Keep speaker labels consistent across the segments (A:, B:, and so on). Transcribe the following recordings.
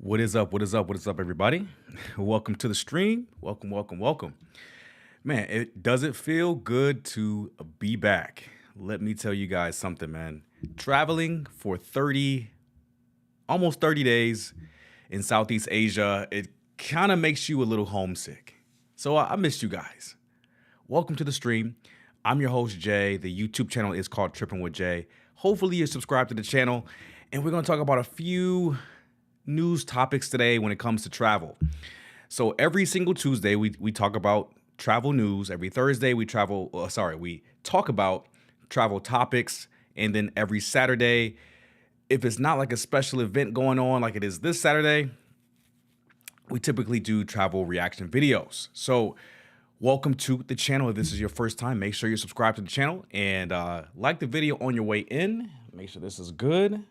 A: What is up? What is up? What is up, everybody? Welcome to the stream. Welcome, welcome, welcome. Man, does it feel good to be back? Let me tell you guys something, man. Traveling for almost 30 days in Southeast Asia, it kind of makes you a little homesick. So I missed you guys. Welcome to the stream. I'm your host, Jay. The YouTube channel is called Trippin with Jay. Hopefully you're subscribed to the channel, and we're going to talk about a few news topics today when it comes to travel. So every single Tuesday, we talk about travel news. Every Thursday, we talk about travel topics. And then every Saturday, if it's not like a special event going on like it is this Saturday, we typically do travel reaction videos. So welcome to the channel. If this is your first time, make sure you're subscribed to the channel and like the video on your way in. Make sure this is good.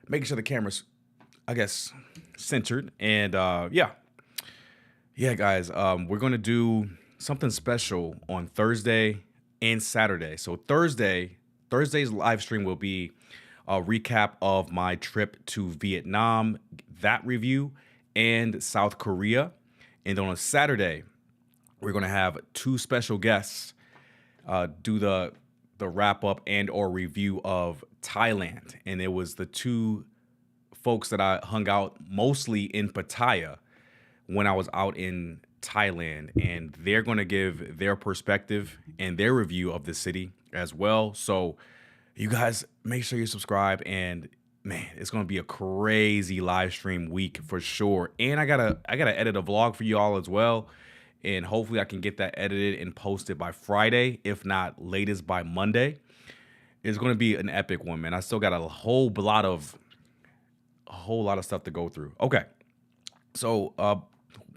A: Making sure the camera's, I guess, centered. And yeah, guys, we're going to do something special on Thursday and Saturday. So Thursday's live stream will be a recap of my trip to Vietnam, that review, and South Korea. And then on Saturday, we're going to have two special guests do the wrap up and or review of Thailand. And it was the two folks that I hung out mostly in Pattaya when I was out in Thailand, and they're going to give their perspective and their review of the city as well. So you guys make sure you subscribe, and man, it's going to be a crazy live stream week for sure. And I gotta edit a vlog for you all as well. And hopefully I can get that edited and posted by Friday, if not latest by Monday. It's going to be an epic one, man. I still got a whole lot of stuff to go through. Okay. So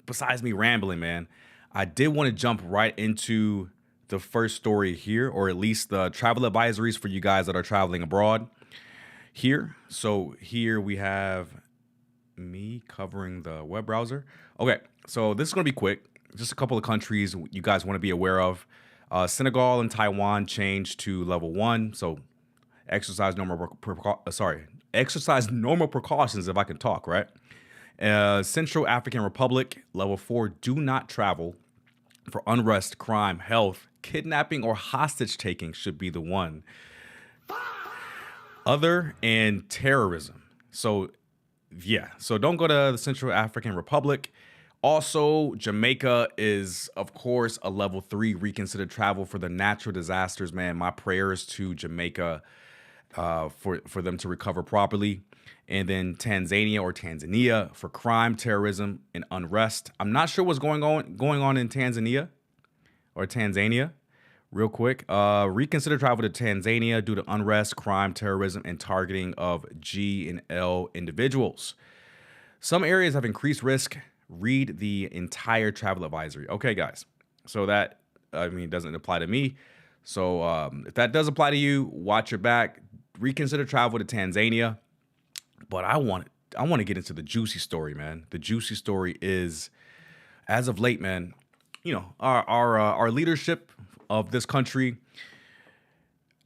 A: besides me rambling, man, I did want to jump right into the first story here, or at least the travel advisories for you guys that are traveling abroad here. So here we have me covering the web browser. Okay. So this is going to be quick. Just a couple of countries you guys want to be aware of. Senegal and Taiwan changed to level 1. So exercise normal precautions, if I can talk, right? Central African Republic, level 4, do not travel for unrest, crime, health, kidnapping, or hostage taking should be the one. Other and terrorism. So yeah, so don't go to the Central African Republic. Also, Jamaica is, of course, a level 3 reconsidered travel for the natural disasters, man. My prayers to Jamaica for them to recover properly. And then Tanzania for crime, terrorism, and unrest. I'm not sure what's going on in Tanzania. Real quick. Reconsider travel to Tanzania due to unrest, crime, terrorism, and targeting of G and L individuals. Some areas have increased risk. Read the entire travel advisory. Okay, guys. So that, doesn't apply to me. So if that does apply to you, watch your back. Reconsider travel to Tanzania. But I want to get into the juicy story, man. The juicy story is, as of late, man, our leadership of this country,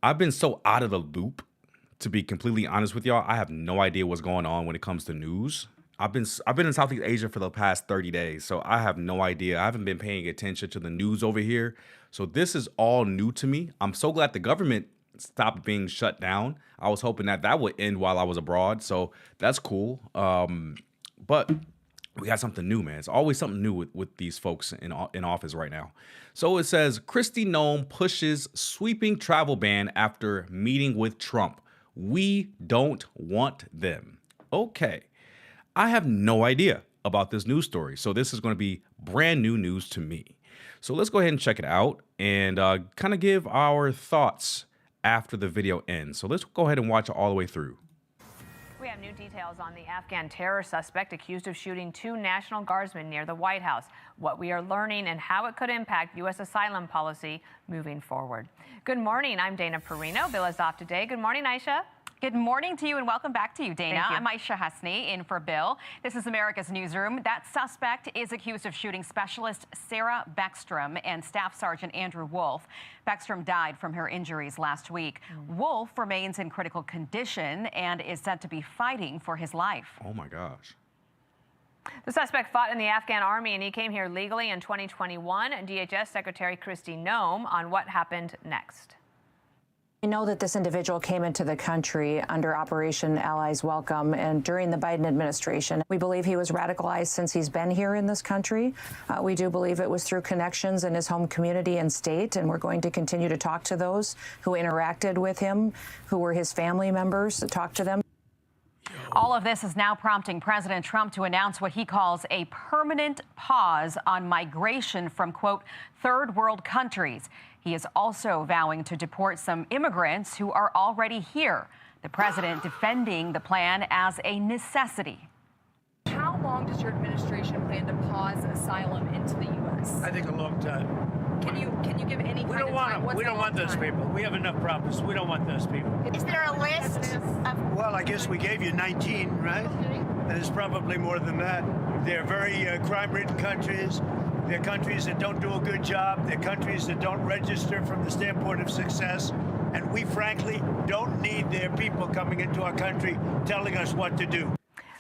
A: I've been so out of the loop, to be completely honest with y'all. I have no idea what's going on when it comes to news. I've been in Southeast Asia for the past 30 days, so I have no idea. I haven't been paying attention to the news over here. So this is all new to me. I'm so glad the government stopped being shut down. I was hoping that would end while I was abroad, so that's cool. But we got something new, man. It's always something new with these folks in office right now. So it says, Kristi Noem pushes sweeping travel ban after meeting with Trump. We don't want them. Okay. I have no idea about this news story, so this is going to be brand new news to me. So let's go ahead and check it out and kind of give our thoughts after the video ends. So let's go ahead and watch it all the way through.
B: We have new details on the Afghan terror suspect accused of shooting 2 National Guardsmen near the White House, what we are learning and how it could impact U.S. asylum policy moving forward. Good morning. I'm Dana Perino. Bill is off today. Good morning, Aisha.
C: Good morning to you and welcome back to you, Dana.
B: Thank you.
C: I'm Aisha Hasni in for Bill. This is America's Newsroom. That suspect is accused of shooting specialist Sarah Beckstrom and Staff Sergeant Andrew Wolf. Beckstrom died from her injuries last week. Wolf remains in critical condition and is said to be fighting for his life.
A: Oh my gosh.
B: The suspect fought in the Afghan army and he came here legally in 2021. DHS Secretary Kristi Noem on what happened next.
D: We know that this individual came into the country under Operation Allies Welcome and during the Biden administration. We believe he was radicalized since he's been here in this country. We do believe it was through connections in his home community and state, and we're going to continue to talk to those who interacted with him, who were his family members, to talk to them.
C: All of this is now prompting President Trump to announce what he calls a permanent pause on migration from, quote, third world countries. He is also vowing to deport some immigrants who are already here. The president defending the plan as a necessity.
E: How long does your administration plan to pause asylum into the U.S.?
F: I think a long time.
E: Can you give any
F: We
E: kind
F: don't
E: of
F: want
E: time?
F: them.
E: What's
F: We
E: a
F: don't
E: long
F: want those
E: time?
F: people. We have enough problems. We don't want those people.
G: Is there a list of...
F: Well, I guess we gave you 19, right? And it's probably more than that. They're very crime-ridden countries. They're countries that don't do a good job. They're countries that don't register from the standpoint of success. And we, frankly, don't need their people coming into our country telling us what to do.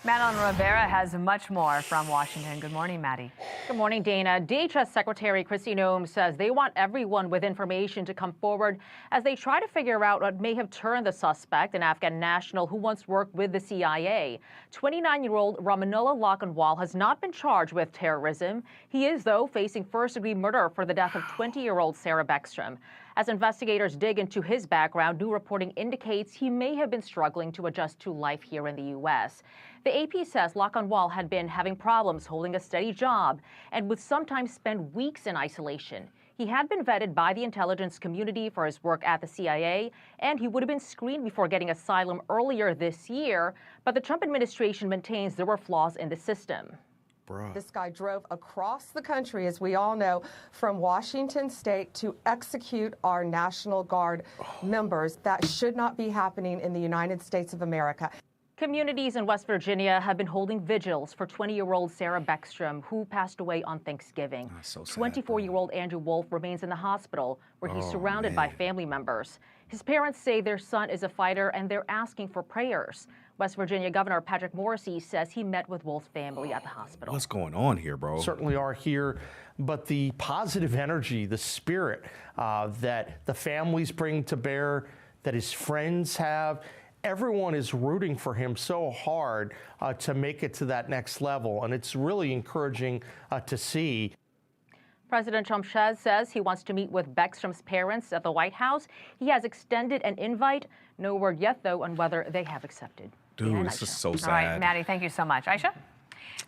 B: Madeline Rivera has much more from Washington. Good morning, Maddie.
H: Good morning, Dana. DHS Secretary Kristi Noem says they want everyone with information to come forward as they try to figure out what may have turned the suspect, an Afghan national who once worked with the CIA. 29-year-old Ramanullah Lakhanwal has not been charged with terrorism. He is, though, facing first-degree murder for the death of 20-year-old Sarah Beckstrom. As investigators dig into his background, new reporting indicates he may have been struggling to adjust to life here in the U.S. The AP says Lakhanwal had been having problems holding a steady job and would sometimes spend weeks in isolation. He had been vetted by the intelligence community for his work at the CIA, and he would have been screened before getting asylum earlier this year, but the Trump administration maintains there were flaws in the system.
I: This guy drove across the country, as we all know, from Washington state to execute our National Guard members. That should not be happening in the United States of America.
H: Communities in West Virginia have been holding vigils for 20-year-old Sarah Beckstrom, who passed away on Thanksgiving. 24-year-old Andrew Wolf remains in the hospital, where he's surrounded by family members. His parents say their son is a fighter, and they're asking for prayers. West Virginia Governor Patrick Morrisey says he met with Wolf's family at the hospital.
A: What's going on here, bro?
J: Certainly are here, but the positive energy, the spirit that the families bring to bear, that his friends have, everyone is rooting for him so hard to make it to that next level, and it's really encouraging to see.
H: President Trump says he wants to meet with Beckstrom's parents at the White House. He has extended an invite. No word yet, though, on whether they have accepted.
A: Dude, this is so sad.
B: All right, Maddie, thank you so much. Aisha?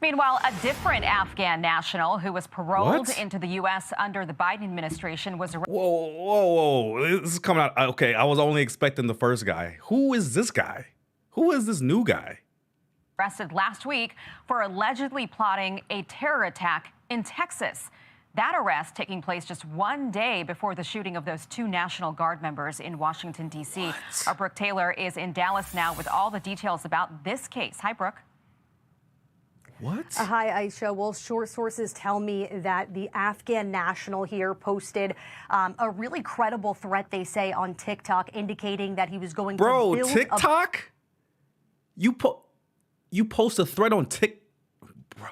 C: Meanwhile, a different Afghan national who was paroled
A: What?
C: into the U.S. under the Biden administration was arrested.
A: Whoa. This is coming out. Okay, I was only expecting the first guy. Who is this guy? Who is this new guy?
C: Arrested last week for allegedly plotting a terror attack in Texas. That arrest taking place just one day before the shooting of those two National Guard members in Washington, D.C. Our Brooke Taylor is in Dallas now with all the details about this case. Hi, Brooke.
A: What?
K: Hi, Aisha. Well, short sources tell me that the Afghan national here posted a really credible threat, they say, on TikTok, indicating that he was going to build
A: TikTok? You post a threat on TikTok? Bro.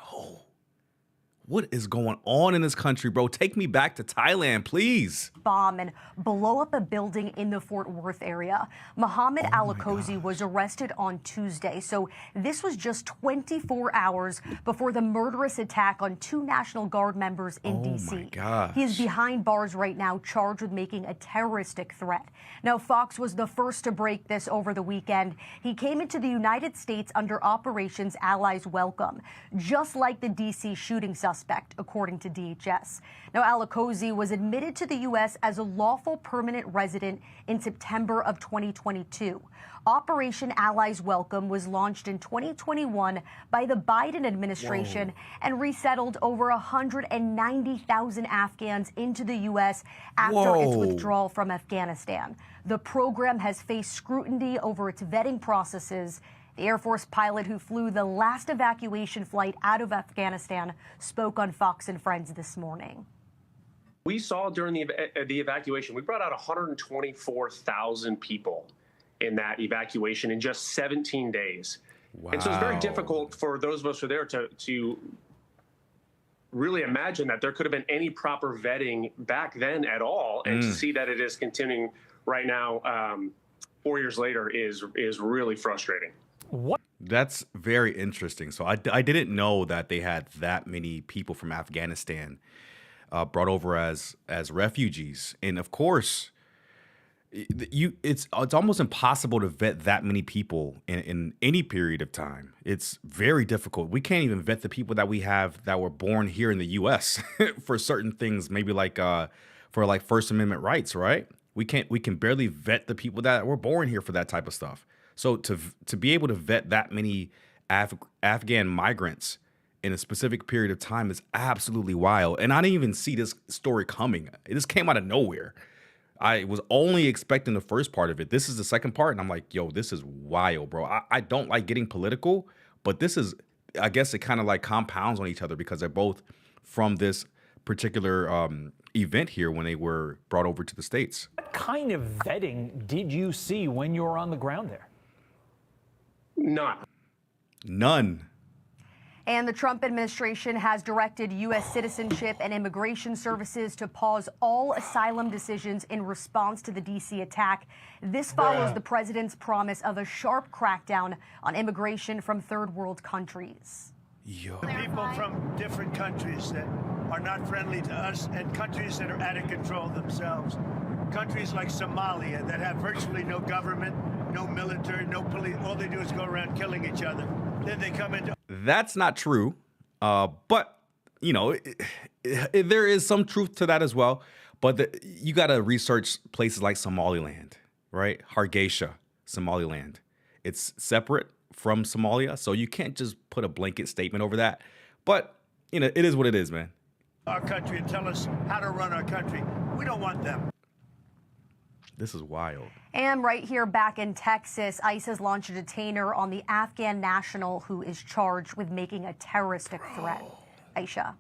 A: What is going on in this country, bro? Take me back to Thailand, please.
K: Bomb and blow up a building in the Fort Worth area. Mohammed Al-Akozi was arrested on Tuesday. So this was just 24 hours before the murderous attack on two National Guard members in D.C.
A: my gosh.
K: He is behind bars right now, charged with making a terroristic threat. Now, Fox was the first to break this over the weekend. He came into the United States under Operations Allies Welcome, just like the D.C. shooting suspect, according to DHS. Now, Al-Akozi was admitted to the U.S. as a lawful permanent resident in September of 2022. Operation Allies Welcome was launched in 2021 by the Biden administration and resettled over 190,000 Afghans into the U.S. after its withdrawal from Afghanistan. The program has faced scrutiny over its vetting processes. The Air Force pilot who flew the last evacuation flight out of Afghanistan spoke on Fox and Friends this morning.
L: We saw during the evacuation, we brought out 124,000 people in that evacuation in just 17 days. Wow. And so it's very difficult for those of us who are there to really imagine that there could have been any proper vetting back then at all. And to see that it is continuing right now, 4 years later, is really frustrating.
A: What? That's very interesting. So I didn't know that they had that many people from Afghanistan brought over as refugees. And of course, it's almost impossible to vet that many people in any period of time. It's very difficult. We can't even vet the people that we have that were born here in the U.S. for certain things, maybe like for like First Amendment rights, right? We can barely vet the people that were born here for that type of stuff. So to be able to vet that many Afghan migrants in a specific period of time is absolutely wild. And I didn't even see this story coming. It just came out of nowhere. I was only expecting the first part of it. This is the second part, and I'm like, yo, this is wild, bro. I don't like getting political, but this is, I guess it kind of like compounds on each other because they're both from this particular event here when they were brought over to the States.
M: What kind of vetting did you see when you were on the ground there?
A: None.
K: And the Trump administration has directed U.S. Citizenship and Immigration Services to pause all asylum decisions in response to the D.C. attack. This follows the president's promise of a sharp crackdown on immigration from third world countries.
F: People from different countries that are not friendly to us and countries that are out of control themselves. Countries like Somalia that have virtually no government, no military, no police. All they do is go around killing each other. Then they come into...
A: That's not true. But, you know, there is some truth to that as well. But you got to research places like Somaliland, right? Hargeisa, Somaliland. It's separate from Somalia, so you can't just put a blanket statement over that. But, you know, it is what it is, man.
F: Our country and tell us how to run our country. We don't want them.
A: This is wild.
K: And right here back in Texas, ICE has launched a detainer on the Afghan national who is charged with making a terroristic threat. Aisha.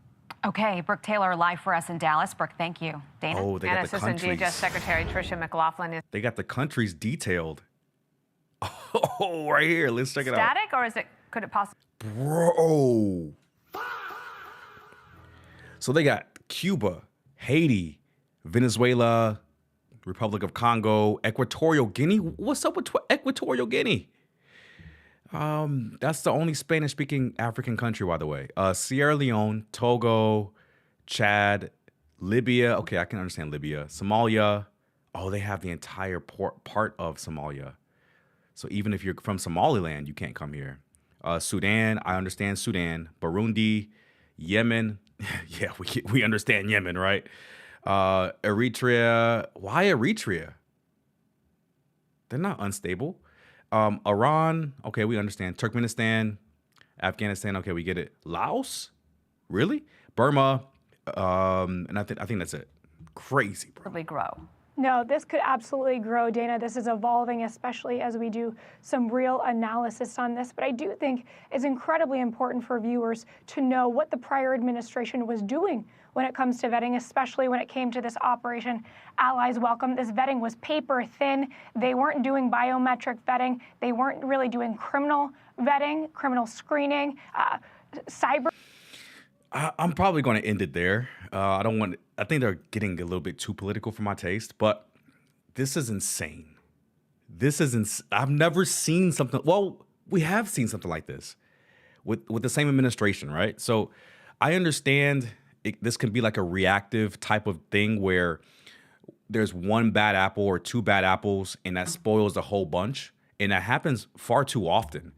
C: Okay, Brooke Taylor live for us in Dallas. Brooke, thank you. Dana?
A: Oh, they got
B: and
A: the
B: Assistant
A: countries.
B: DHS Secretary Tricia McLaughlin is
A: They got the countries detailed. Oh, right here. Let's check it out.
B: static, or could it possibly?
A: Bro. So they got Cuba, Haiti, Venezuela, Republic of Congo, Equatorial Guinea. What's up with Equatorial Guinea? That's the only Spanish-speaking African country, by the way. Sierra Leone, Togo, Chad, Libya. Okay, I can understand Libya. Somalia. Oh, they have the entire part of Somalia. So even if you're from Somaliland, you can't come here. Sudan, I understand Sudan. Burundi, Yemen. Yeah, we understand Yemen, right? Eritrea. Why Eritrea? They're not unstable. Iran. Okay, we understand. Turkmenistan, Afghanistan. Okay, we get it. Laos. Really? Burma. And I think that's it. Crazy, bro.
B: Probably grow.
N: No, this could absolutely grow, Dana. This is evolving, especially as we do some real analysis on this. But I do think it's incredibly important for viewers to know what the prior administration was doing when it comes to vetting, especially when it came to this Operation Allies Welcome. This vetting was paper thin. They weren't doing biometric vetting. They weren't really doing criminal vetting, criminal screening, cyber.
A: I'm probably going to end it there. I think they're getting a little bit too political for my taste, but this is insane. I've never seen something. Well, we have seen something like this with the same administration, right? So I understand this can be like a reactive type of thing where there's one bad apple or two bad apples and that spoils the whole bunch. And that happens far too often,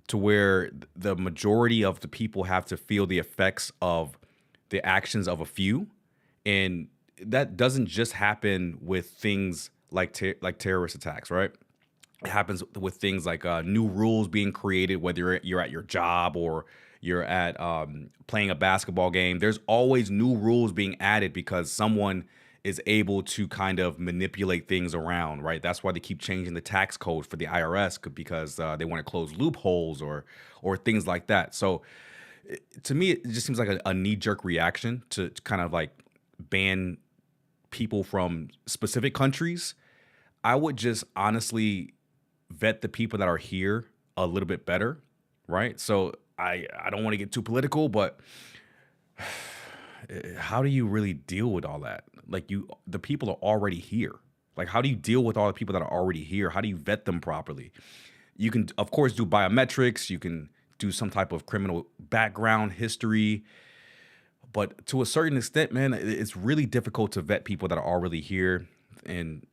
A: to where the majority of the people have to feel the effects of the actions of a few. And that doesn't just happen with things like terrorist attacks, right? It happens with things like new rules being created, whether you're at your job or you're at playing a basketball game. There's always new rules being added because someone is able to kind of manipulate things around, right? That's why they keep changing the tax code for the IRS because they want to close loopholes or things like that. So to me, it just seems like a knee-jerk reaction to kind of like ban people from specific countries. I would just honestly vet the people that are here a little bit better, right? So I don't want to get too political, but how do you really deal with all that? Like the people are already here. Like, how do you deal with all the people that are already here? How do you vet them properly? You can, of course, do biometrics. You can do some type of criminal background history. But to a certain extent, man, it's really difficult to vet people that are already here. And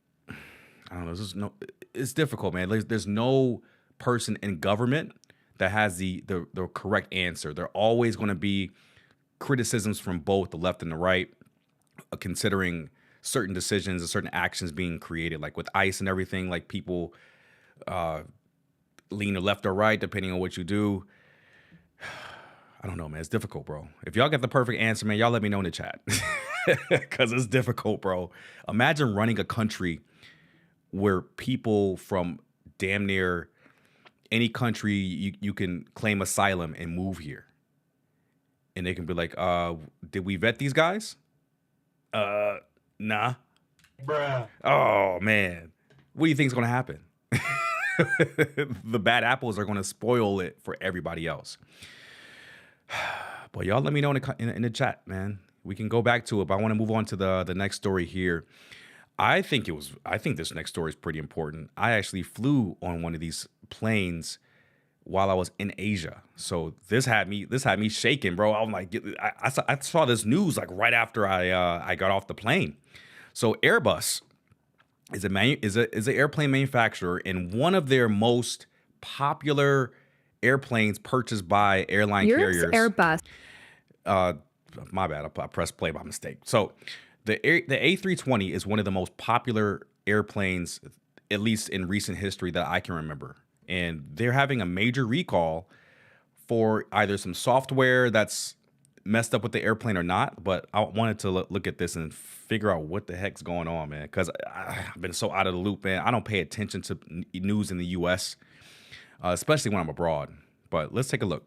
A: I don't know, it's difficult, man. There's no person in government that has the correct answer. There are always going to be criticisms from both the left and the right, considering certain decisions and certain actions being created, like with ICE and everything. Like people lean to left or right depending on what you do. I don't know, man. It's difficult, bro. If y'all get the perfect answer, man, y'all let me know in the chat because it's difficult, bro. Imagine running a country where people from damn near any country you can claim asylum and move here. And they can be like, did we vet these guys? Nah. Bruh. Oh, man. What do you think is going to happen? The bad apples are going to spoil it for everybody else. But y'all let me know in the chat, man. We can go back to it, but I want to move on to the next story here. I think this next story is pretty important. I actually flew on one of these planes while I was in Asia. So this had me shaking, bro. I'm like, I saw this news like right after I got off the plane. So Airbus is an airplane manufacturer, and one of their most popular airplanes purchased by airline
O: Europe's
A: carriers.
O: Airbus.
A: My bad. I pressed play by mistake. So the A320 is one of the most popular airplanes, at least in recent history, that I can remember. And they're having a major recall for either some software that's messed up with the airplane or not. But I wanted to look at this and figure out what the heck's going on, man. Because I've been so out of the loop, man. I don't pay attention to news in the U.S., especially when I'm abroad. But let's take a look.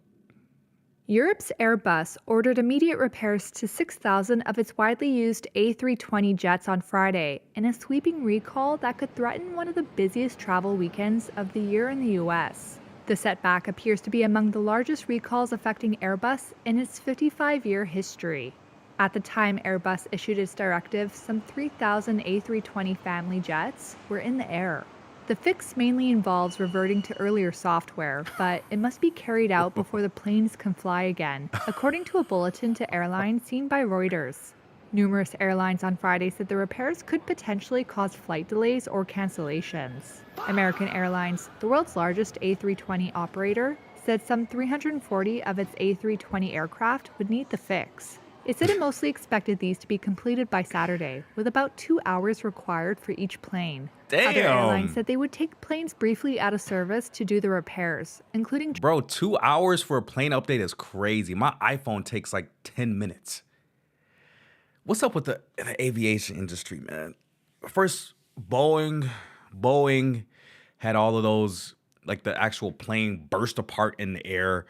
O: Europe's Airbus ordered immediate repairs to 6,000 of its widely used A320 jets on Friday in a sweeping recall that could threaten one of the busiest travel weekends of the year in the U.S. The setback appears to be among the largest recalls affecting Airbus in its 55-year history. At the time Airbus issued its directive, some 3,000 A320 family jets were in the air. The fix mainly involves reverting to earlier software, but it must be carried out before the planes can fly again, according to a bulletin to airlines seen by Reuters. Numerous airlines on Friday said the repairs could potentially cause flight delays or cancellations. American Airlines, the world's largest A320 operator, said some 340 of its A320 aircraft would need the fix. It said it mostly expected these to be completed by Saturday, with about 2 hours required for each plane.
A: Damn.
O: Other airlines said they would take planes briefly out of service to do the repairs, including...
A: Bro, 2 hours for a plane update is crazy. My iPhone takes like 10 minutes. What's up with the aviation industry, man? First, Boeing had all of those, like the actual plane burst apart in the air.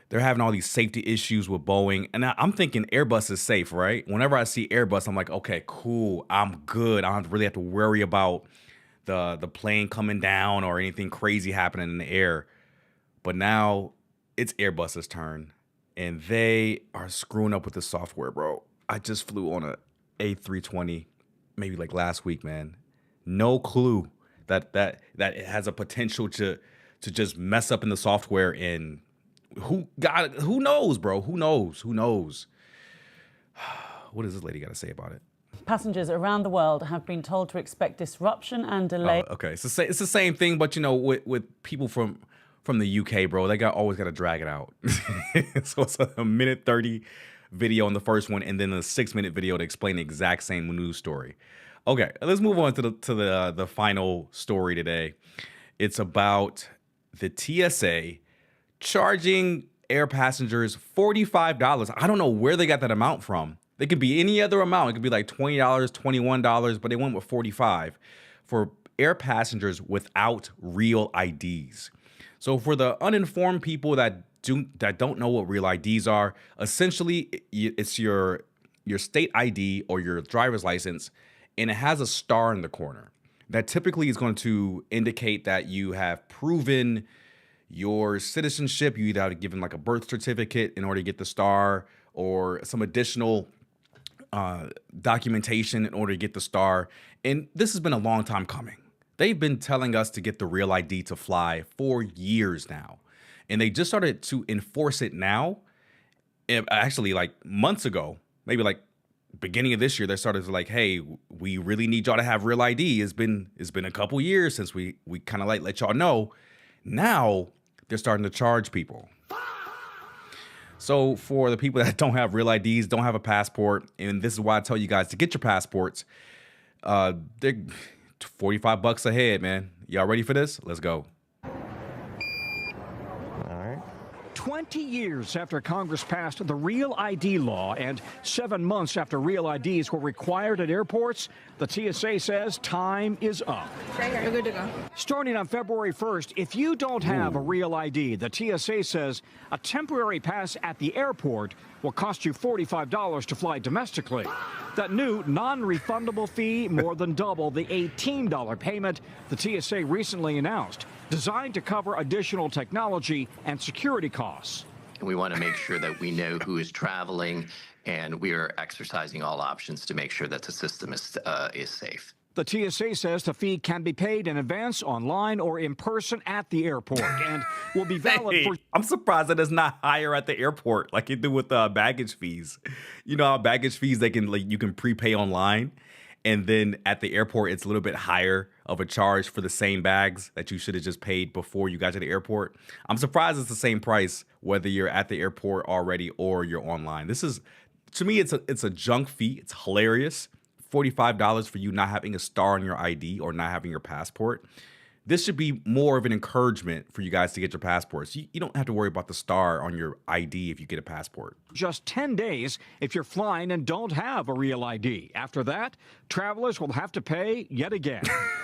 A: They're having all these safety issues with Boeing. And I'm thinking Airbus is safe, right? Whenever I see Airbus, I'm like, okay, cool. I'm good. I don't really have to worry about the plane coming down or anything crazy happening in the air. But now it's Airbus's turn. And they are screwing up with the software, bro. I just flew on a A320 maybe like last week, man. No clue that it has a potential to just mess up in the software, and who knows, bro? Who knows? What does this lady got to say about it?
P: Passengers around the world have been told to expect disruption and delay.
A: Oh, okay, it's the same thing, but you know, with people from the UK, bro, they always got to drag it out. So it's a minute 30 video on the first one, and then a 6-minute video to explain the exact same news story. Okay, let's move on to the final story today. It's about the TSA charging air passengers $45. I don't know where they got that amount from. They could be any other amount. It could be like $20, $21, but they went with 45 for air passengers without real IDs. So for the uninformed people that don't know what real IDs are, essentially it's your state ID or your driver's license, and it has a star in the corner. That typically is going to indicate that you have proven your citizenship. You either have given like a birth certificate in order to get the star, or some additional documentation in order to get the star. And this has been a long time coming. They've been telling us to get the real ID to fly for years now. And they just started to enforce it now. Actually, like months ago, maybe like beginning of this year, they started to like, hey, we really need y'all to have real ID. It's been a couple years since we kind of like let y'all know. Now they're starting to charge people. So for the people that don't have real IDs, don't have a passport, and this is why I tell you guys to get your passports, they're $45 a head, man. Y'all ready for this? Let's go.
Q: 20 years after Congress passed the Real ID law and 7 months after Real IDs were required at airports, the TSA says time is up.
E: You're good to go.
Q: Starting on February 1st, if you don't have a Real ID, the TSA says a temporary pass at the airport will cost you $45 to fly domestically. That new non-refundable fee more than double the $18 payment the TSA recently announced, designed to cover additional technology and security costs.
R: And we want to make sure that we know who is traveling, and we are exercising all options to make sure that the system is safe.
Q: The TSA says the fee can be paid in advance, online, or in person at the airport, and will be valid for...
A: I'm surprised that it's not higher at the airport like you do with baggage fees. You know how baggage fees, you can prepay online, and then at the airport it's a little bit higher of a charge for the same bags that you should have just paid before you got to the airport. I'm surprised it's the same price whether you're at the airport already or you're online. This is, to me, it's a junk fee. It's hilarious. $45 for you not having a star on your ID or not having your passport. This should be more of an encouragement for you guys to get your passports. You don't have to worry about the star on your ID if you get a passport.
Q: Just 10 days if you're flying and don't have a Real ID. After that, travelers will have to pay yet again.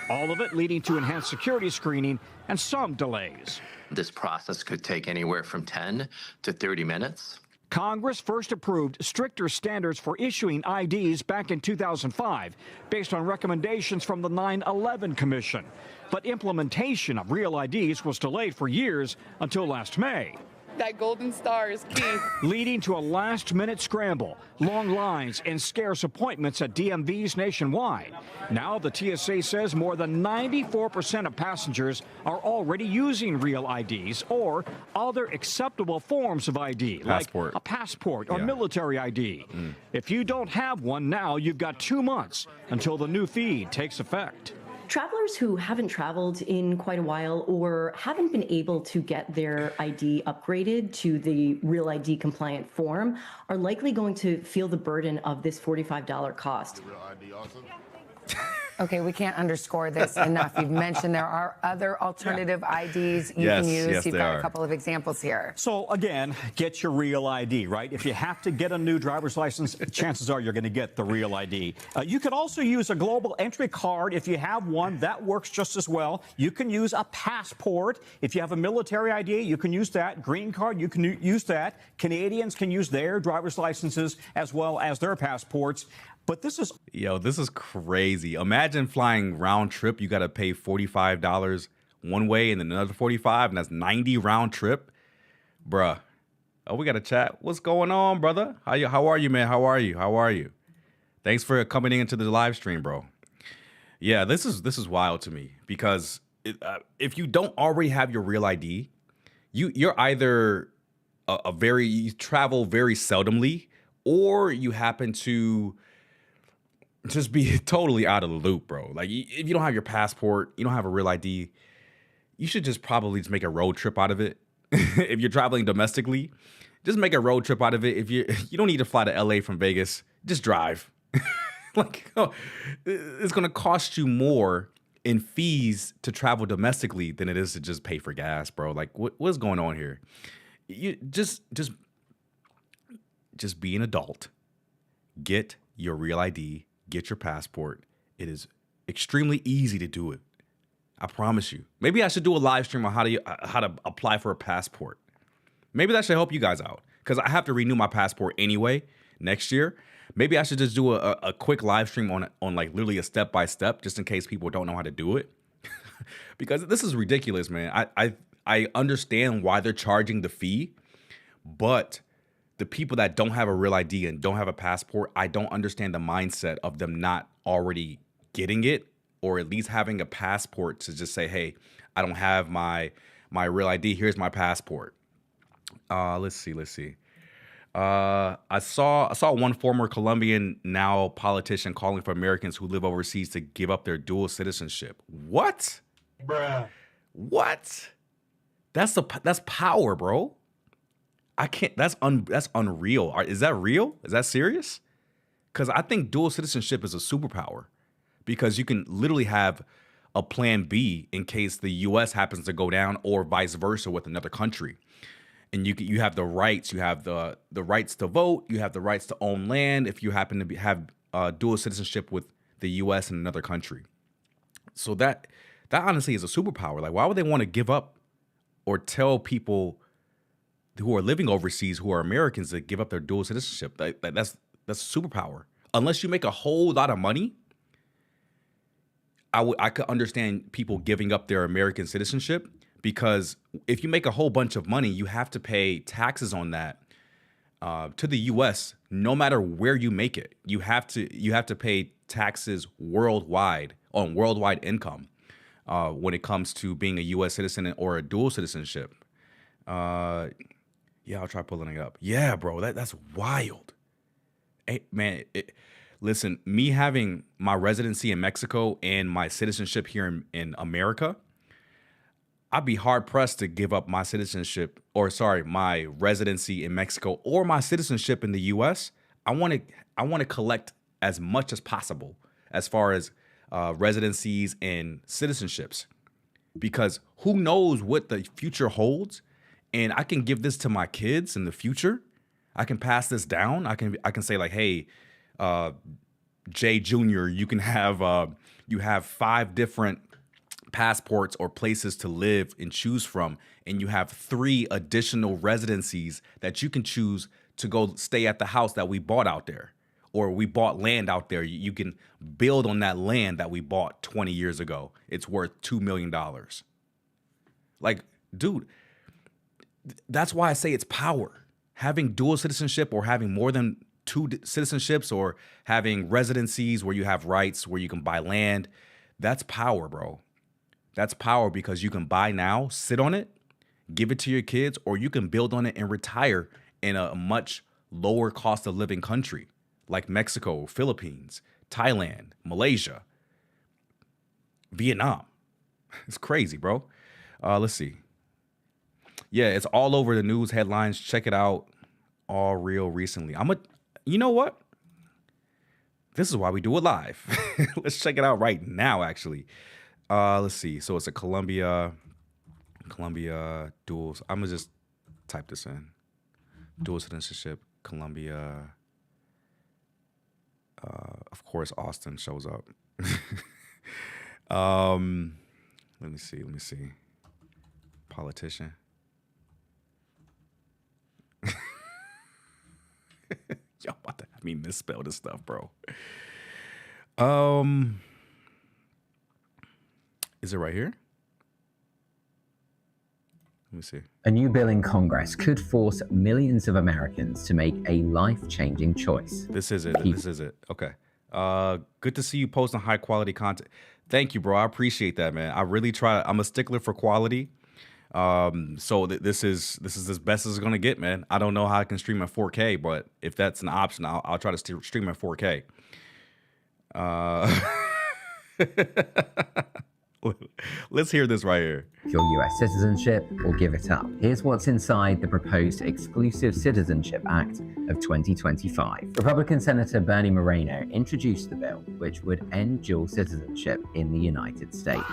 Q: All of it leading to enhanced security screening and some delays.
R: This process could take anywhere from 10 to 30 minutes.
Q: Congress first approved stricter standards for issuing IDs back in 2005, based on recommendations from the 9/11 Commission. But implementation of Real IDs was delayed for years until last May.
E: That golden star is key.
Q: Leading to a last-minute scramble, long lines, and scarce appointments at DMVs nationwide. Now the TSA says more than 94% of passengers are already using Real IDs or other acceptable forms of ID,
A: Passport.
Q: like a passport or military ID. If you don't have one now, you've got 2 months until the new fee takes effect.
S: Travelers who haven't traveled in quite a while or haven't been able to get their ID upgraded to the Real ID compliant form are likely going to feel the burden of this $45 cost.
T: Okay, we can't underscore this enough. You've mentioned there are other alternative IDs you can use.
A: Yes,
T: You've
A: there
T: got
A: are
T: a couple of examples here.
Q: So again, get your Real ID, right? If you have to get a new driver's license, chances are you're going to get the Real ID. You can also use a global entry card if you have one. That works just as well. You can use a passport. If you have a military ID, you can use that. Green card, you can use that. Canadians can use their driver's licenses as well as their passports. But this is
A: crazy. Imagine flying round trip. You got to pay $45 one way and then another $45, and that's $90 round trip. Bruh. Oh, we got a chat. What's going on, brother? How are you, man? How are you? Thanks for coming into the live stream, bro. Yeah, this is wild to me because if you don't already have your Real ID, you're either you travel very seldomly, or you happen to just be totally out of the loop, bro. Like, if you don't have your passport, you don't have a Real ID, you should just probably just make a road trip out of it. If you're traveling domestically, just make a road trip out of it. If you don't need to fly to LA from Vegas, just drive. It's going to cost you more in fees to travel domestically than it is to just pay for gas, bro. Like, what's going on here? You just be an adult. get your real ID, get your passport. It is extremely easy to do it. I promise you. Maybe I should do a live stream on how to apply for a passport. Maybe that should help you guys out, because I have to renew my passport anyway next year. Maybe I should just do a quick live stream on like literally a step by step, just in case people don't know how to do it. Because this is ridiculous, man. I understand why they're charging the fee, but the people that don't have a real ID and don't have a passport, I don't understand the mindset of them not already getting it, or at least having a passport to just say, hey, I don't have my real ID. Here's my passport. Let's see. I saw one former Colombian now politician calling for Americans who live overseas to give up their dual citizenship. What?
M: Bruh.
A: What? That's power, bro. I can't. That's unreal. Is that real? Is that serious? Because I think dual citizenship is a superpower, because you can literally have a plan B in case the U.S. happens to go down, or vice versa with another country. And you have the rights. You have the rights to vote. You have the rights to own land if you happen to have dual citizenship with the U.S. and another country. So that honestly is a superpower. Like, why would they want to give up or tell people who are living overseas, who are Americans, to give up their dual citizenship? That's a superpower. Unless you make a whole lot of money, I could understand people giving up their American citizenship, because if you make a whole bunch of money, you have to pay taxes on that to the U.S. No matter where you make it. You have to pay taxes worldwide on worldwide income when it comes to being a U.S. citizen or a dual citizenship. Yeah, I'll try pulling it up. Yeah, bro, that's wild. Hey, man, listen, me having my residency in Mexico and my citizenship here in America, I'd be hard pressed to give up my citizenship, my residency in Mexico or my citizenship in the U.S. I want to collect as much as possible as far as residencies and citizenships, because who knows what the future holds, and I can give this to my kids in the future. I can pass this down. I can say like, hey, Jay Jr., you can have you have 5 different passports or places to live and choose from, and you have 3 additional residencies that you can choose to go stay at the house that we bought out there, or we bought land out there. You can build on that land that we bought 20 years ago. It's worth $2 million. Like, dude, that's why I say it's power. Having dual citizenship, or having more than 2 citizenships, or having residencies where you have rights, where you can buy land, that's power, bro. That's power, because you can buy now, sit on it, give it to your kids, or you can build on it and retire in a much lower cost of living country like Mexico, Philippines, Thailand, Malaysia, Vietnam. It's crazy, bro. Let's see. Yeah, it's all over the news headlines. Check it out. All real recently. You know what? This is why we do it live. Let's check it out right now, actually. Let's see. So it's a Colombia dual. I'm gonna just type this in. Dual citizenship, Colombia. Of course, Austin shows up. Let me see. Politician. Y'all about to have me misspell this stuff, bro. Is it right here? Let me see.
U: A new bill in Congress could force millions of Americans to make a life-changing choice.
A: This is it. Okay. Good to see you posting high quality content. Thank you, bro. I appreciate that, man. I really try. I'm a stickler for quality. So this is as best as it's gonna get, man. I don't know how I can stream at 4K, but if that's an option, I'll try to stream at 4K. Let's hear this right here.
U: Your US citizenship or give it up. Here's what's inside the proposed Exclusive Citizenship Act of 2025. Republican Senator Bernie Moreno introduced the bill, which would end dual citizenship in the United States.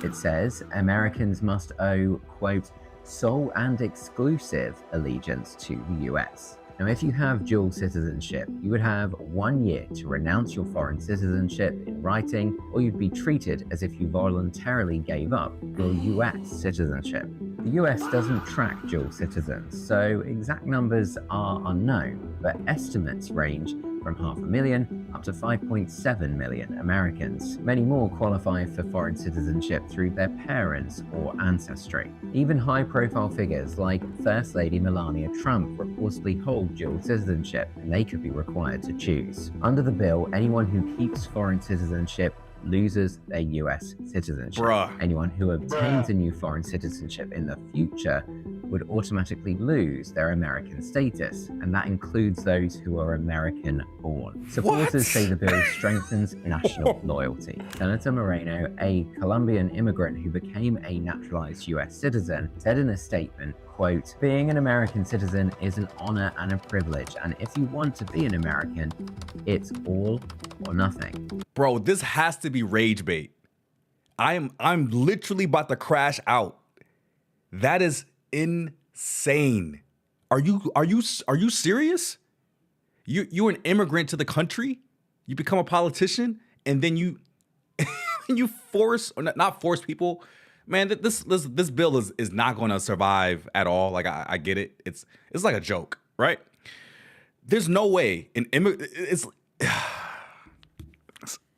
U: It says Americans must owe, quote, sole and exclusive allegiance to the US. Now, if you have dual citizenship, you would have 1 year to renounce your foreign citizenship in writing, or you'd be treated as if you voluntarily gave up your US citizenship. The US doesn't track dual citizens, so exact numbers are unknown, but estimates range from 500,000 up to 5.7 million Americans. Many more qualify for foreign citizenship through their parents or ancestry. Even high-profile figures like First Lady Melania Trump reportedly hold dual citizenship, and they could be required to choose. Under the bill, anyone who keeps foreign citizenship loses their US citizenship. Anyone who obtains a new foreign citizenship in the future would automatically lose their American status, and that includes those who are American born. Supporters say the bill strengthens national loyalty. Senator Moreno, a Colombian immigrant who became a naturalized US citizen, said in a statement, quote, "Being an American citizen is an honor and a privilege, and if you want to be an American, it's all or nothing."
A: Bro, this has to be rage bait. I'm literally about to crash out. That is insane. Are you serious? You're an immigrant to the country, you become a politician, and then you you force, or not force people. Man, this bill is not going to survive at all. Like I get it. It's like a joke, right? There's no way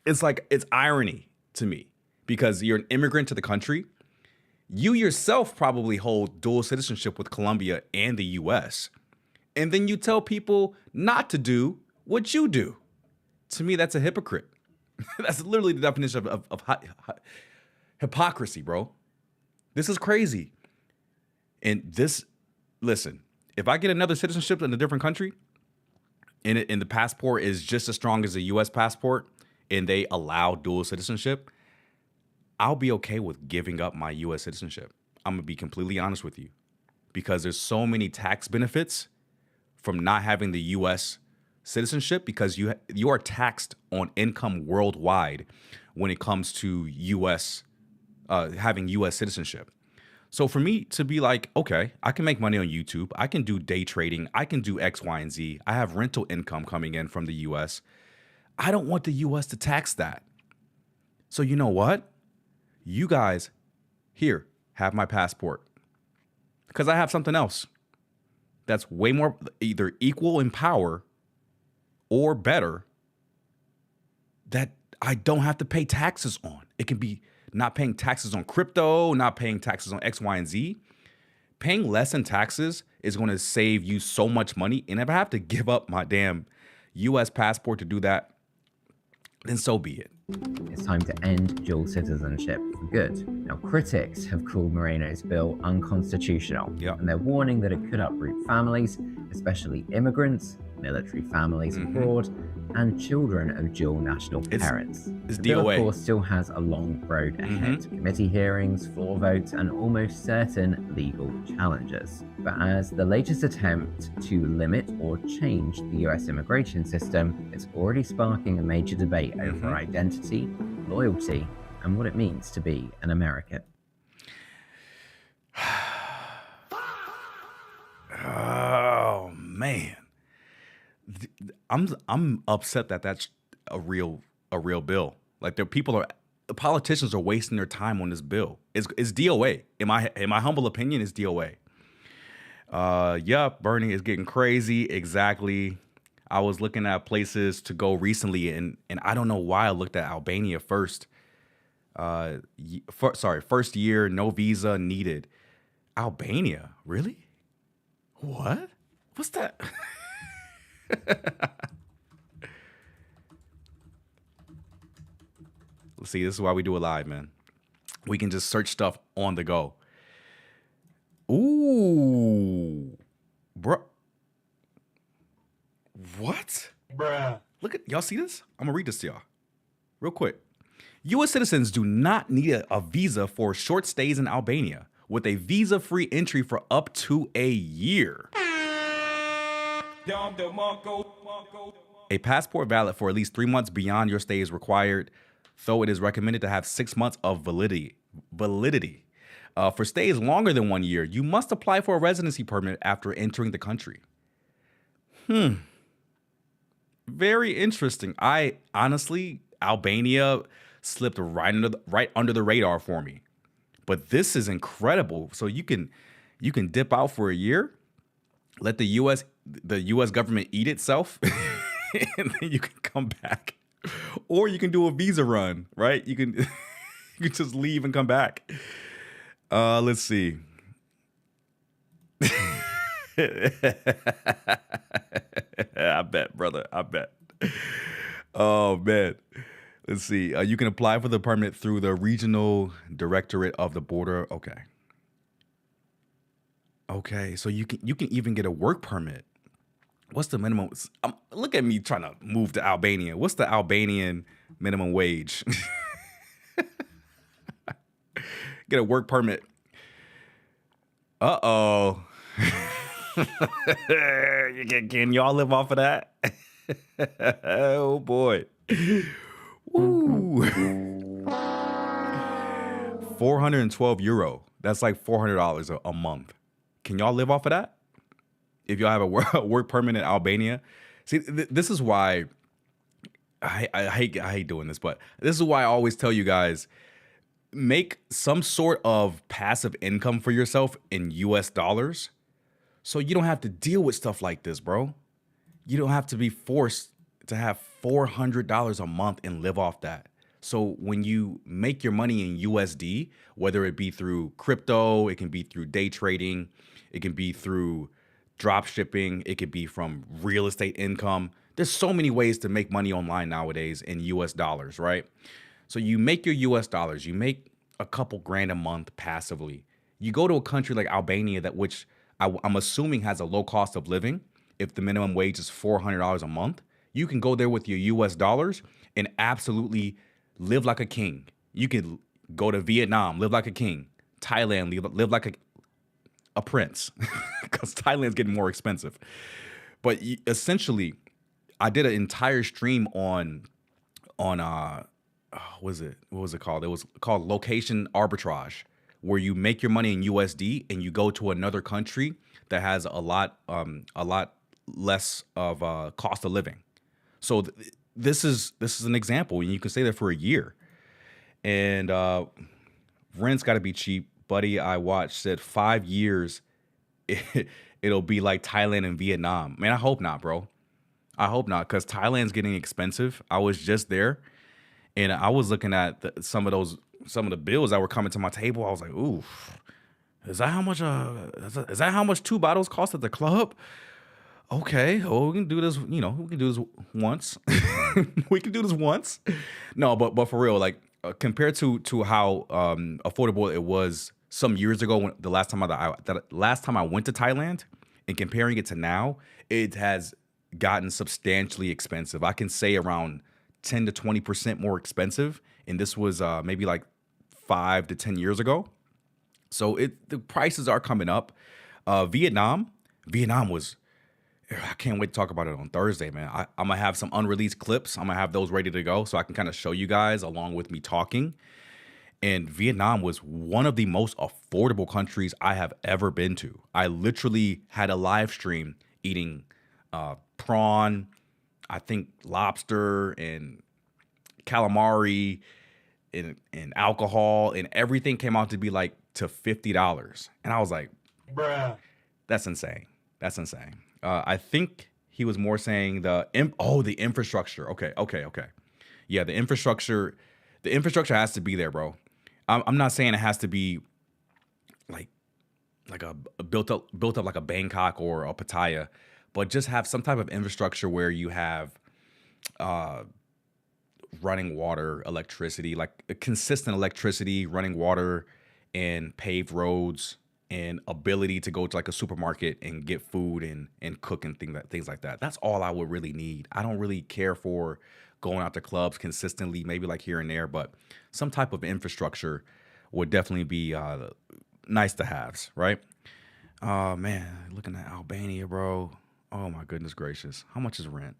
A: it's like it's irony to me, because you're an immigrant to the country. You yourself probably hold dual citizenship with Colombia and the US. And then you tell people not to do what you do. To me, that's a hypocrite. That's literally the definition of hypocrisy, bro. This is crazy. And listen, if I get another citizenship in a different country and the passport is just as strong as a US passport and they allow dual citizenship, I'll be okay with giving up my US citizenship. I'm gonna be completely honest with you, because there's so many tax benefits from not having the US citizenship, because you are taxed on income worldwide when it comes to having US citizenship. So for me to be like, okay, I can make money on YouTube, I can do day trading, I can do X, Y, and Z, I have rental income coming in from the US. I don't want the US to tax that. So you know what? You guys, here, have my passport. Because I have something else that's way more either equal in power or better that I don't have to pay taxes on. It can be not paying taxes on crypto, not paying taxes on X, Y, and Z. Paying less in taxes is going to save you so much money. And if I have to give up my damn US passport to do that, then so be it.
U: It's time to end dual citizenship for good. Now, critics have called Moreno's bill unconstitutional, and they're warning that it could uproot families, especially immigrants, military families abroad, and children of dual national parents.
A: It's
U: the bill,
A: DOA.
U: of course, still has a long road ahead. Committee hearings, floor votes, and almost certain legal challenges. But as the latest attempt to limit or change the US immigration system, it's already sparking a major debate over identity, loyalty, and what it means to be an American.
A: Oh man, I'm upset that that's a real bill. Like the politicians are wasting their time on this bill. It's DOA. In my humble opinion, it's DOA. Bernie is getting crazy. Exactly. I was looking at places to go recently, and I don't know why I looked at Albania first. First year, no visa needed. Albania, really? What? What's that? Let's see, this is why we do it live, man. We can just search stuff on the go. Ooh, bro. What? Bruh. Look at, y'all see this? I'm gonna read this to y'all real quick. U.S. citizens do not need a visa for short stays in Albania, with a visa-free entry for up to a year. A passport valid for at least 3 months beyond your stay is required, though it is recommended to have 6 months of validity. For stays longer than 1 year, you must apply for a residency permit after entering the country. Very interesting. I honestly, Albania slipped right under the radar for me. But this is incredible. So you can dip out for a year, let the US government eat itself, and then you can come back. Or you can do a visa run, right? You can you can just leave and come back. Let's see. I bet, brother. I bet. Oh, man. Let's see. You can apply for the permit through the Regional Directorate of the Border. Okay. Okay. So you can even get a work permit. What's the minimum? Look at me trying to move to Albania. What's the Albanian minimum wage? Get a work permit. Uh-oh. Can y'all live off of that? Oh boy. Ooh. 412 euro. That's like $400 a month. Can y'all live off of that? If y'all have a work permit in Albania? See, this is why I hate doing this, but this is why I always tell you guys, make some sort of passive income for yourself in US dollars so you don't have to deal with stuff like this, bro. You don't have to be forced to have $400 a month and live off that. So when you make your money in USD, whether it be through crypto, it can be through day trading, it can be through drop shipping, it could be from real estate income. There's so many ways to make money online nowadays in US dollars, right? So you make your US dollars, you make a couple grand a month passively. You go to a country like Albania, which I'm assuming has a low cost of living. If the minimum wage is $400 a month, you can go there with your US dollars and absolutely live like a king. You can go to Vietnam, live like a king. Thailand, live like a prince, because Thailand's getting more expensive. But essentially, I did an entire stream on what was it called? It was called location arbitrage, where you make your money in USD and you go to another country that has a lot less of cost of living. So this is an example, and you can stay there for a year. And rent's got to be cheap. Buddy I watched said 5 years, it'll be like Thailand and Vietnam. Man, I hope not, bro. I hope not, because Thailand's getting expensive. I was just there, and I was looking at some of the bills that were coming to my table. I was like, ooh, is that how much 2 bottles cost at the club? Okay, well, we can do this, we can do this once. We can do this once. No, but for real, like compared to how affordable it was some years ago, when the last time I went to Thailand, and comparing it to now, it has gotten substantially expensive. I can say around 10 to 20% more expensive, and this was maybe like 5 to 10 years ago. So the prices are coming up. Vietnam was, I can't wait to talk about it on Thursday, man. I'm gonna have some unreleased clips. I'm gonna have those ready to go so I can kind of show you guys along with me talking. And Vietnam was one of the most affordable countries I have ever been to. I literally had a live stream eating prawn, I think lobster and calamari and alcohol, and everything came out to be like to $50. And I was like, bruh, that's insane. That's insane. I think he was more saying the infrastructure. Okay. Yeah, the infrastructure has to be there, bro. I'm not saying it has to be like a built up like a Bangkok or a Pattaya, but just have some type of infrastructure where you have running water, electricity, like a consistent electricity, running water, and paved roads, and ability to go to like a supermarket and get food and cook and things like that. That's all I would really need. I don't really care for going out to clubs consistently, maybe like here and there, but some type of infrastructure would definitely be nice to have, right? Man, looking at Albania, bro. Oh my goodness gracious. How much is rent?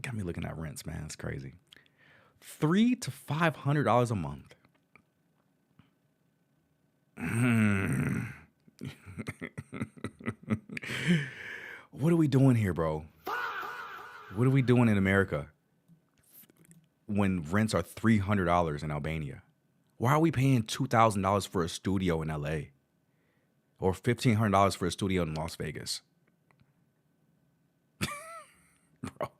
A: Got me looking at rents, man. It's crazy. $300 to $500 a month. What are we doing here, bro? What are we doing in America when rents are $300 in Albania? Why are we paying $2,000 for a studio in LA or $1,500 for a studio in Las Vegas? Bro,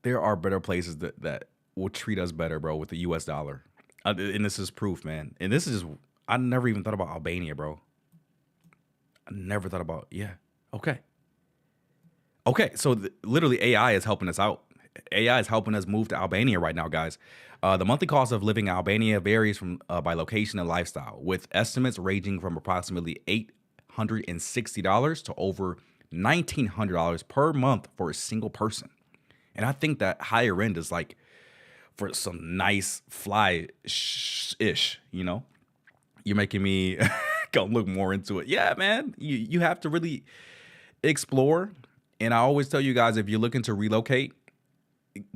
A: there are better places that will treat us better, bro, with the US dollar. And this is proof, man. And this is just, I never even thought about Albania, bro. I never thought about, yeah. Okay. So literally AI is helping us out. AI is helping us move to Albania right now, guys. The monthly cost of living in Albania varies from by location and lifestyle, with estimates ranging from approximately $860 to over $1,900 per month for a single person. And I think that higher end is like for some nice fly-ish, you know? You're making me go look more into it. Yeah, man, you have to really explore. And I always tell you guys, if you're looking to relocate,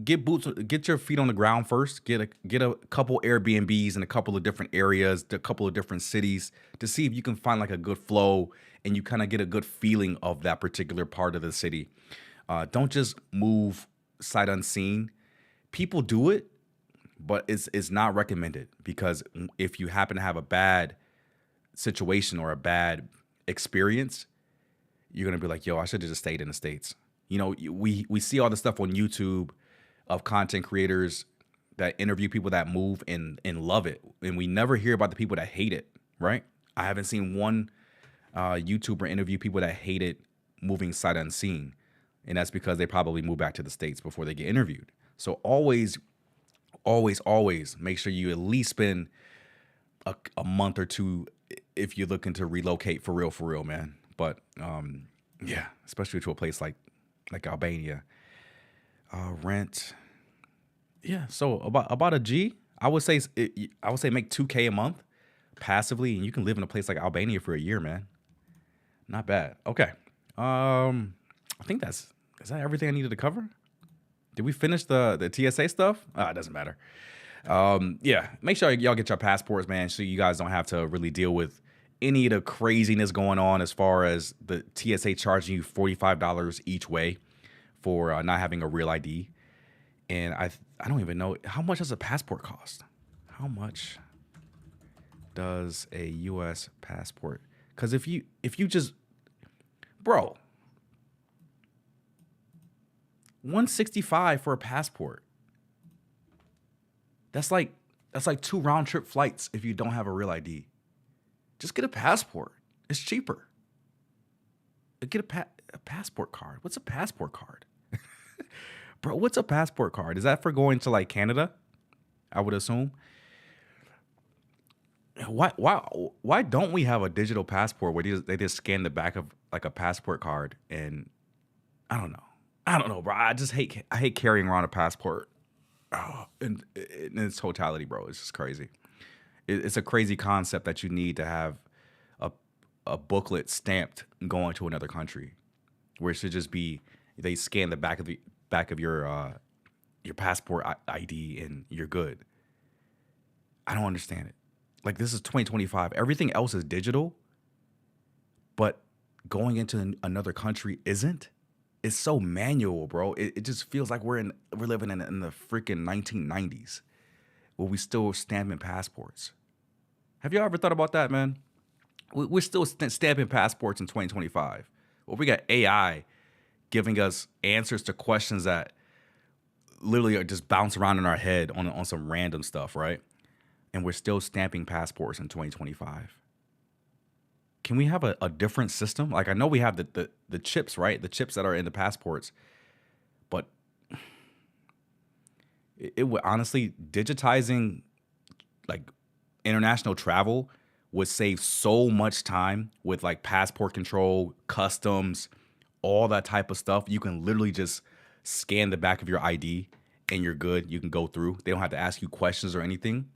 A: get your feet on the ground first. Get a couple Airbnbs in a couple of different areas, a couple of different cities to see if you can find like a good flow and you kind of get a good feeling of that particular part of the city. Don't just move sight unseen. People do it, but it's not recommended, because if you happen to have a bad situation or a bad experience, you're gonna be like, yo, I should have just stayed in the States. You know, we see all the stuff on YouTube of content creators that interview people that move and love it, and we never hear about the people that hate it, right? I haven't seen one YouTuber interview people that hated moving sight unseen, and that's because they probably moved back to the States before they get interviewed. So always make sure you at least spend a month or two if you're looking to relocate for real, man. But yeah, especially to a place like Albania. Rent, yeah. So about a G, I would say make $2K a month passively, and you can live in a place like Albania for a year, man. Not bad. Okay. I think is that everything I needed to cover? Did we finish the TSA stuff? It doesn't matter. Yeah, make sure y'all get your passports, man, so you guys don't have to really deal with any of the craziness going on as far as the TSA charging you $45 each way for not having a real ID. And I don't even know, how much does a passport cost? How much does a U.S. passport? Because if you just, bro, $165 for a passport. That's like 2 round trip flights if you don't have a real ID. Just get a passport. It's cheaper. Get a passport card. What's a passport card? Bro, what's a passport card? Is that for going to like Canada? I would assume. Why don't we have a digital passport where they just scan the back of like a passport card? And I don't know, bro. I hate carrying around a passport in its totality, bro. It's just crazy. It's a crazy concept that you need to have a booklet stamped going to another country, where it should just be they scan the back of your passport ID and you're good. I don't understand it. Like, this is 2025. Everything else is digital, but going into another country isn't. It's so manual, bro. It just feels like we're living in the freaking 1990s, where we still stamping passports. Have y'all ever thought about that, man? We're still stamping passports in 2025. Well, we got AI giving us answers to questions that literally are just bounce around in our head on some random stuff, right? And we're still stamping passports in 2025. Can we have a different system? Like, I know we have the chips, right? The chips that are in the passports. But it would honestly, digitizing like international travel would save so much time with like passport control, customs, all that type of stuff. You can literally just scan the back of your ID and you're good. You can go through. They don't have to ask you questions or anything.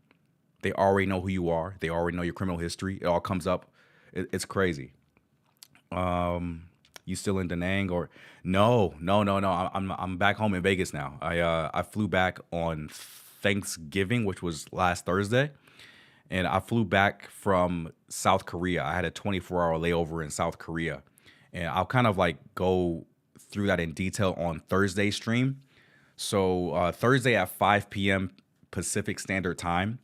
A: They already know who you are. They already know your criminal history. It all comes up. It's crazy. You still in Da Nang or no? I'm back home in Vegas now. I flew back on Thanksgiving, which was last Thursday, and I flew back from South Korea. I had a 24-hour layover in South Korea, and I'll kind of like go through that in detail on Thursday's stream. So Thursday at 5 p.m. Pacific Standard Time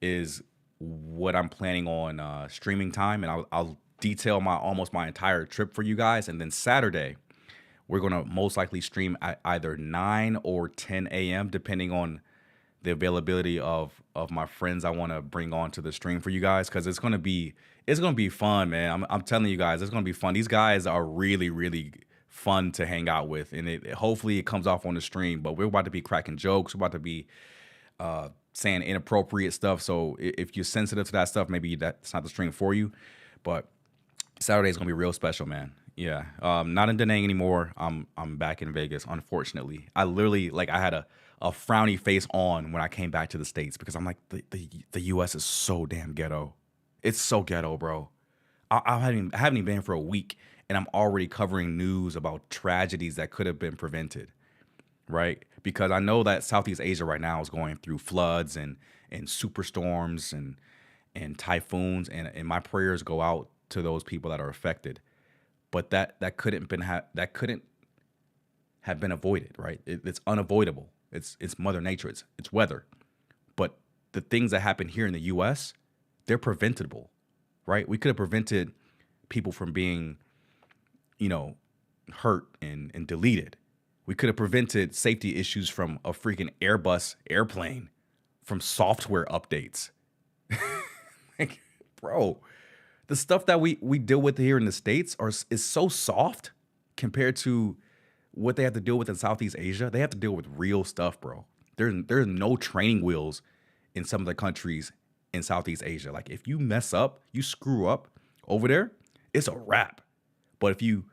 A: is what I'm planning on streaming time, and I'll detail almost my entire trip for you guys. And then Saturday, we're gonna most likely stream at either 9 or 10 a.m. depending on the availability of my friends I want to bring on to the stream for you guys, because it's gonna be fun, man. I'm telling you guys, it's gonna be fun. These guys are really, really fun to hang out with, and hopefully it comes off on the stream. But we're about to be cracking jokes. We're about to be saying inappropriate stuff. So if you're sensitive to that stuff, maybe that's not the stream for you. But Saturday is gonna be real special, man. Yeah, not in Da Nang anymore. I'm back in Vegas. Unfortunately, I literally I had a frowny face on when I came back to the States, because I'm like, the U.S. is so damn ghetto. It's so ghetto, bro. I haven't even been for a week, and I'm already covering news about tragedies that could have been prevented, right? Because I know that Southeast Asia right now is going through floods and superstorms and typhoons, and my prayers go out to those people that are affected. But that couldn't have been avoided, right? It's unavoidable. It's Mother Nature. It's weather. But the things that happen here in the U.S., they're preventable, right? We could have prevented people from being, hurt and deleted. We could have prevented safety issues from a freaking Airbus airplane from software updates. Like, bro, the stuff that we deal with here in the States is so soft compared to what they have to deal with in Southeast Asia. They have to deal with real stuff, bro. There's no training wheels in some of the countries in Southeast Asia. Like, if you mess up, you screw up over there, it's a wrap. But if you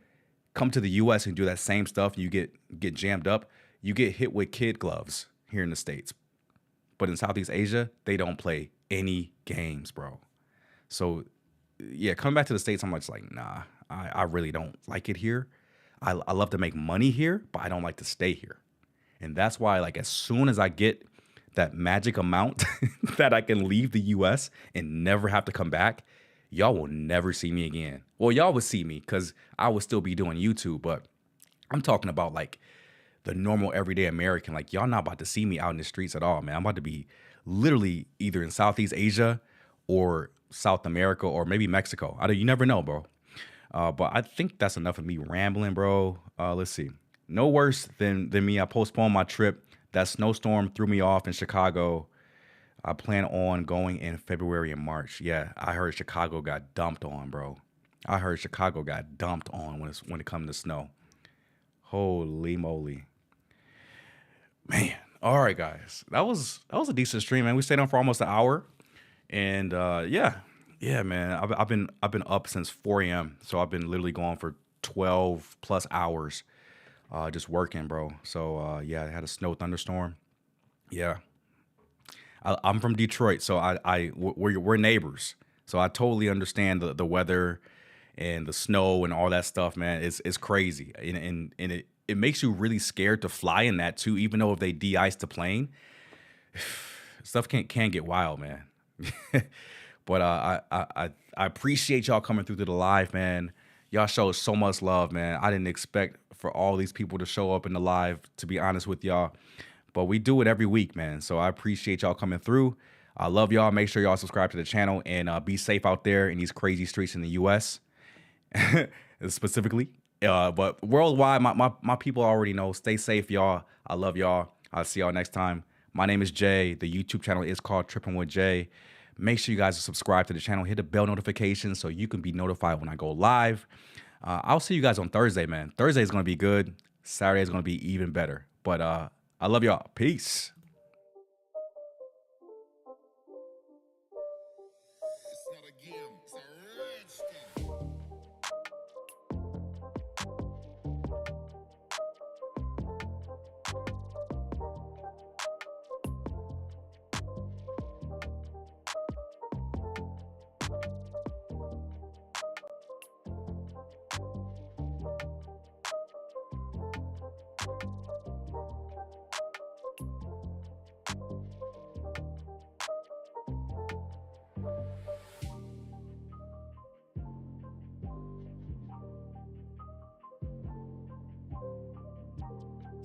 A: come to the U.S. and do that same stuff, and you get jammed up, you get hit with kid gloves here in the States. But in Southeast Asia, they don't play any games, bro. So yeah, coming back to the States, I'm just like, nah, I really don't like it here. I love to make money here, but I don't like to stay here. And that's why, like, as soon as I get that magic amount that I can leave the U.S. and never have to come back, y'all will never see me again. Well, y'all will see me because I will still be doing YouTube, but I'm talking about like the normal everyday American. Like, y'all not about to see me out in the streets at all, man. I'm about to be literally either in Southeast Asia or South America or maybe Mexico. You never know, bro. But I think that's enough of me rambling, bro. Let's see. No worse than me. I postponed my trip. That snowstorm threw me off in Chicago. I plan on going in February and March. Yeah, I heard Chicago got dumped on, bro. I heard Chicago got dumped on when it comes to snow. Holy moly. Man. All right, guys. That was a decent stream, man. We stayed on for almost an hour. And yeah, man. I've been up since 4 a.m. So I've been literally going for 12 plus hours just working, bro. So yeah, I had a snow thunderstorm. Yeah. I'm from Detroit, so we're neighbors. So I totally understand the weather and the snow and all that stuff, man. It's crazy. And it makes you really scared to fly in that too, even though if they de-ice the plane, stuff can get wild, man. But I appreciate y'all coming through to the live, man. Y'all show so much love, man. I didn't expect for all these people to show up in the live, to be honest with y'all. But we do it every week, man. So I appreciate y'all coming through. I love y'all. Make sure y'all subscribe to the channel and be safe out there in these crazy streets in the U.S. specifically. But worldwide, my people already know. Stay safe, y'all. I love y'all. I'll see y'all next time. My name is Jay. The YouTube channel is called Trippin with Jay. Make sure you guys subscribe to the channel. Hit the bell notification so you can be notified when I go live. I'll see you guys on Thursday, man. Thursday is going to be good. Saturday is going to be even better. But I love y'all. Peace.